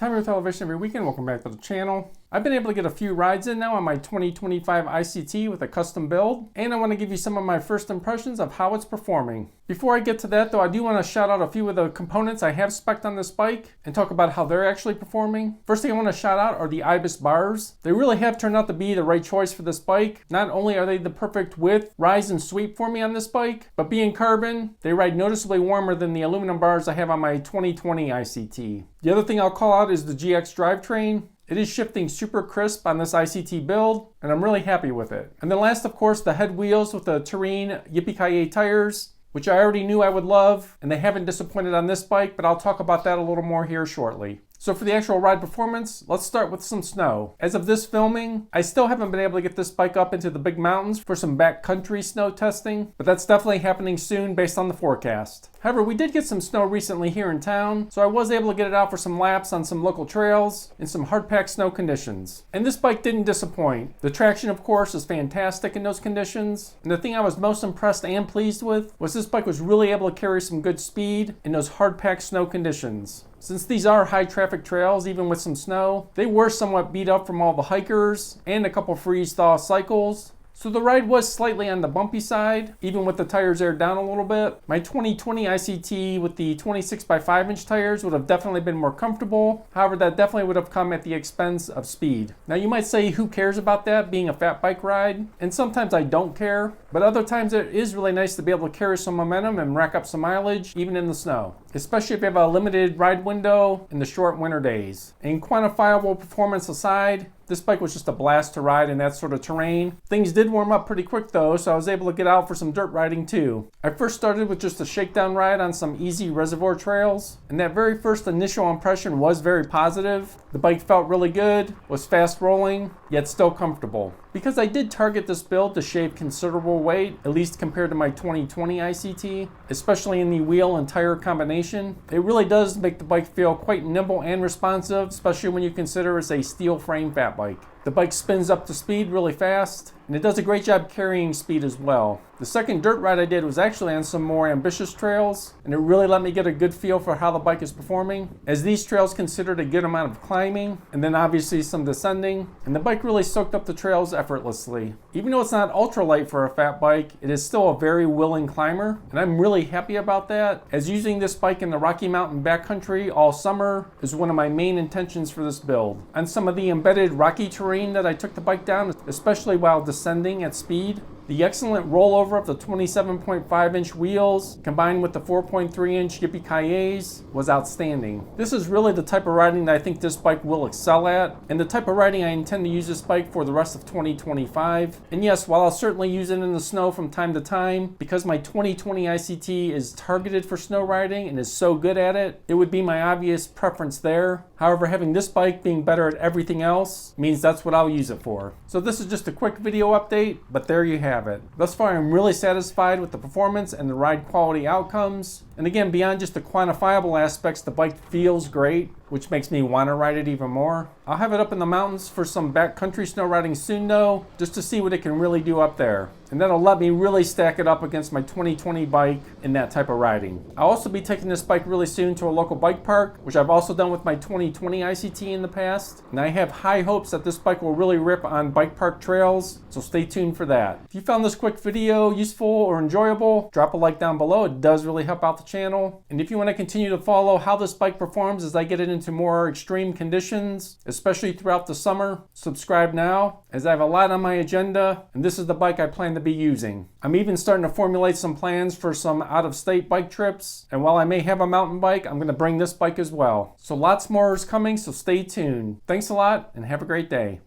Time Your Television every weekend. Welcome back to the channel. I've been able to get a few rides in now on my 2025 ICT with a custom build, and I want to give you some of my first impressions of how it's performing. Before I get to that though, I do want to shout out a few of the components I have spec'd on this bike and talk about how they're actually performing. First thing I want to shout out are the IBIS bars. They really have turned out to be the right choice for this bike. Not only are they the perfect width, rise, and sweep for me on this bike, but being carbon, they ride noticeably warmer than the aluminum bars I have on my 2020 ICT. The other thing I'll call out is the GX drivetrain. It is shifting super crisp on this ICT build, and I'm really happy with it. And then last, of course, the head wheels with the Terrain Yippee-Ki-Yay tires, which I already knew I would love, and they haven't disappointed on this bike, but I'll talk about that a little more here shortly. So for the actual ride performance, let's start with some snow. As of this filming, I still haven't been able to get this bike up into the big mountains for some backcountry snow testing, but that's definitely happening soon based on the forecast. However, we did get some snow recently here in town, so I was able to get it out for some laps on some local trails in some hard-packed snow conditions. And this bike didn't disappoint. The traction, of course, is fantastic in those conditions, and the thing I was most impressed and pleased with was this bike was really able to carry some good speed in those hard-packed snow conditions. Since these are high traffic trails, even with some snow, they were somewhat beat up from all the hikers and a couple freeze-thaw cycles. So the ride was slightly on the bumpy side, even with the tires aired down a little bit. My 2020 ICT with the 26x5" tires would have definitely been more comfortable. However, that definitely would have come at the expense of speed. Now you might say, who cares about that being a fat bike ride? And sometimes I don't care, but other times it is really nice to be able to carry some momentum and rack up some mileage, even in the snow. Especially if you have a limited ride window in the short winter days. And quantifiable performance aside, this bike was just a blast to ride in that sort of terrain. Things did warm up pretty quick though, so I was able to get out for some dirt riding too. I first started with just a shakedown ride on some easy reservoir trails, and that very first initial impression was very positive. The bike felt really good, was fast rolling, yet still comfortable. Because I did target this build to shave considerable weight, at least compared to my 2020 ICT, especially in the wheel and tire combination, it really does make the bike feel quite nimble and responsive, especially when you consider it's a steel frame fat bike. The bike spins up to speed really fast, and it does a great job carrying speed as well. The second dirt ride I did was actually on some more ambitious trails, and it really let me get a good feel for how the bike is performing, as these trails considered a good amount of climbing, and then obviously some descending, and the bike really soaked up the trails effortlessly. Even though it's not ultralight for a fat bike, it is still a very willing climber, and I'm really happy about that, as using this bike in the Rocky Mountain backcountry all summer is one of my main intentions for this build. On some of the embedded rocky terrain that I took the bike down, especially while descending at speed, the excellent rollover of the 27.5" wheels combined with the 4.3" Yippee-Ki-Yays was outstanding. This is really the type of riding that I think this bike will excel at, and the type of riding I intend to use this bike for the rest of 2025. And yes, while I'll certainly use it in the snow from time to time, because my 2020 ICT is targeted for snow riding and is so good at it, it would be my obvious preference there. However, having this bike being better at everything else means that's what I'll use it for. So this is just a quick video update, but there you have it. Thus far, I'm really satisfied with the performance and the ride quality outcomes. And again, beyond just the quantifiable aspects, the bike feels great, which makes me want to ride it even more. I'll have it up in the mountains for some backcountry snow riding soon though, just to see what it can really do up there. And that'll let me really stack it up against my 2020 bike in that type of riding. I'll also be taking this bike really soon to a local bike park, which I've also done with my 2020 ICT in the past. And I have high hopes that this bike will really rip on bike park trails, so stay tuned for that. If you found this quick video useful or enjoyable, drop a like down below. It does really help out the channel. And if you want to continue to follow how this bike performs as I get it into more extreme conditions, especially throughout the summer, subscribe now, as I have a lot on my agenda, and this is the bike I plan to be using. I'm even starting to formulate some plans for some out-of-state bike trips, and while I may have a mountain bike, I'm going to bring this bike as well. So lots more is coming, so stay tuned. Thanks a lot, and have a great day.